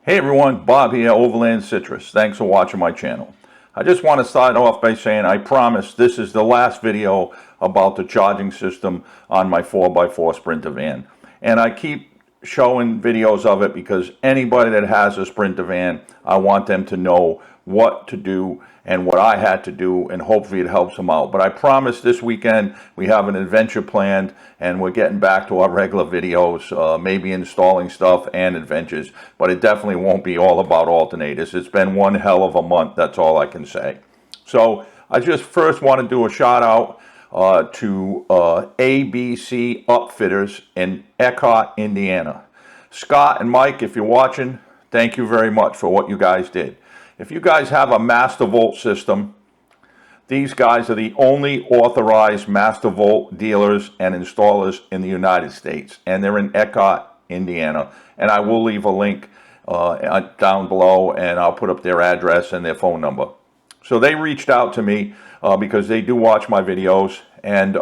Hey everyone, Bob here, Overland Citrus. Thanks for watching my channel. I just want to start off by saying I promise this is the last video about the charging system on my 4x4 Sprinter van. And I keep showing videos of it because anybody that has a Sprinter van, I want them to know what to do and what I had to do, and hopefully it helps them out. But I promise this weekend we have an adventure planned and we're getting back to our regular videos, maybe installing stuff and adventures, but it definitely won't be all about alternators. It's been one hell of a month, that's all I can say. So I just first want to do a shout out to ABC Upfitters in Eckhart, Indiana. Scott and Mike, if you're watching, thank you very much for what you guys did. If you guys have a Master Volt system, these guys are the only authorized Master Volt dealers and installers in the United States, and they're in Eckhart, Indiana. And I will leave a link down below, and I'll put up their address and their phone number. So they reached out to me because they do watch my videos, and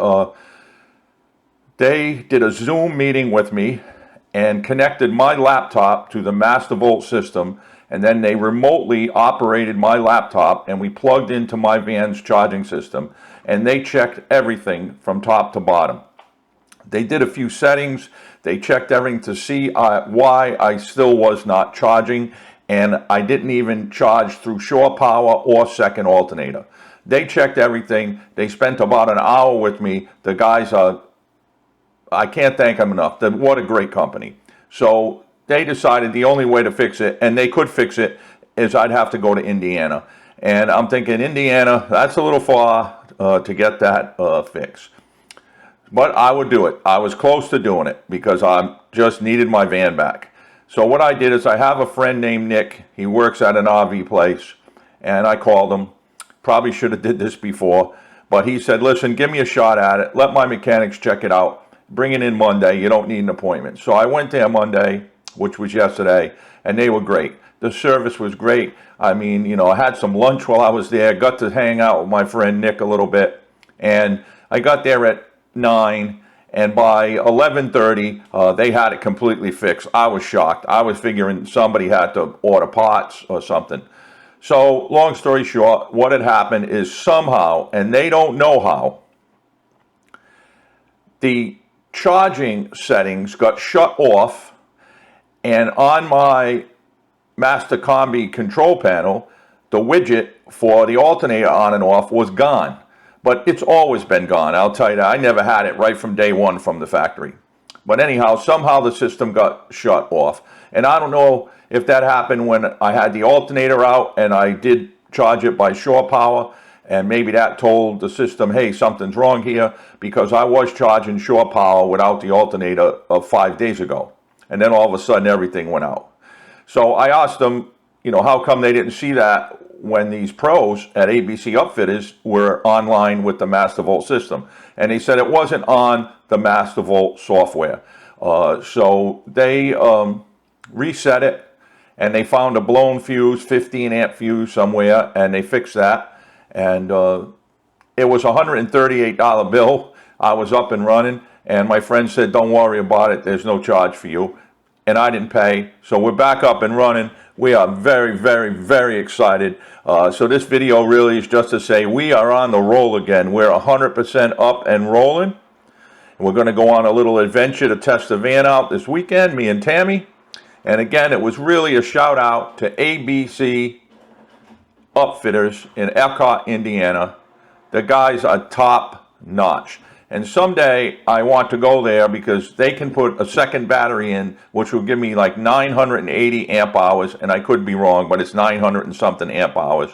they did a Zoom meeting with me and connected my laptop to the Master Volt system, and then they remotely operated my laptop and we plugged into my van's charging system, and they checked everything from top to bottom. They did a few settings, they checked everything to see why I still was not charging, and I didn't even charge through shore power or second alternator. They checked everything. They spent about an hour with me. The guys are, I can't thank them enough. What a great company. So they decided the only way to fix it, and they could fix it, is I'd have to go to Indiana. And I'm thinking, Indiana, that's a little far to get that fixed. But I would do it. I was close to doing it because I just needed my van back. So what I did is I have a friend named Nick. He works at an RV place, and I called him. Probably should have did this before, but he said, listen, give me a shot at it. Let my mechanics check it out. Bring it in Monday. You don't need an appointment. So I went there Monday, which was yesterday, and they were great. The service was great. I mean, you know, I had some lunch while I was there, got to hang out with my friend Nick a little bit, and I got there at 9, and by 11:30, they had it completely fixed. I was shocked. I was figuring somebody had to order parts or something. So, long story short, what had happened is somehow, and they don't know how, the charging settings got shut off, and on my Master Combi control panel, the widget for the alternator on and off was gone. But it's always been gone, I'll tell you that. I never had it right from day one from the factory. But anyhow, somehow the system got shut off. And I don't know if that happened when I had the alternator out and I did charge it by shore power, and maybe that told the system, hey, something's wrong here, because I was charging shore power without the alternator 5 days ago. And then all of a sudden everything went out. So I asked them, you know, how come they didn't see that when these pros at ABC Upfitters were online with the Master Volt system? And they said it wasn't on the Master Volt software. So they reset it, and they found a blown fuse, 15 amp fuse somewhere, and they fixed that. And it was a $138 bill. I was up and running, and my friend said, don't worry about it, there's no charge for you. And I didn't pay, so we're back up and running. We are very, very, very excited. So this video really is just to say we are on the roll again. We're 100% up and rolling. We're going to go on a little adventure to test the van out this weekend, me and Tammy. And again, it was really a shout out to ABC Upfitters in Eckhart, Indiana. The guys are top notch. And someday I want to go there because they can put a second battery in, which will give me like 980 amp hours, and I could be wrong, but it's 900 and something amp hours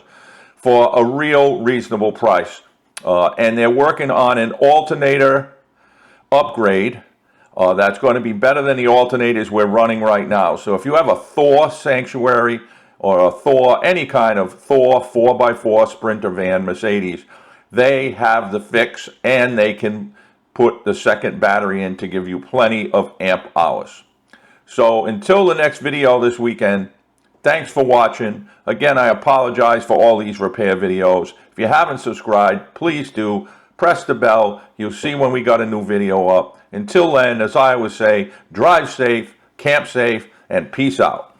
for a real reasonable price. And they're working on an alternator upgrade that's going to be better than the alternators we're running right now. So if you have a Thor Sanctuary or a Thor, any kind of Thor 4x4 Sprinter van, Mercedes, they have the fix, and they can put the second battery in to give you plenty of amp hours. So until the next video this weekend, thanks for watching. Again, I apologize for all these repair videos. If you haven't subscribed, please do. Press the bell. You'll see when we got a new video up. Until then, as I always say, drive safe, camp safe, and peace out.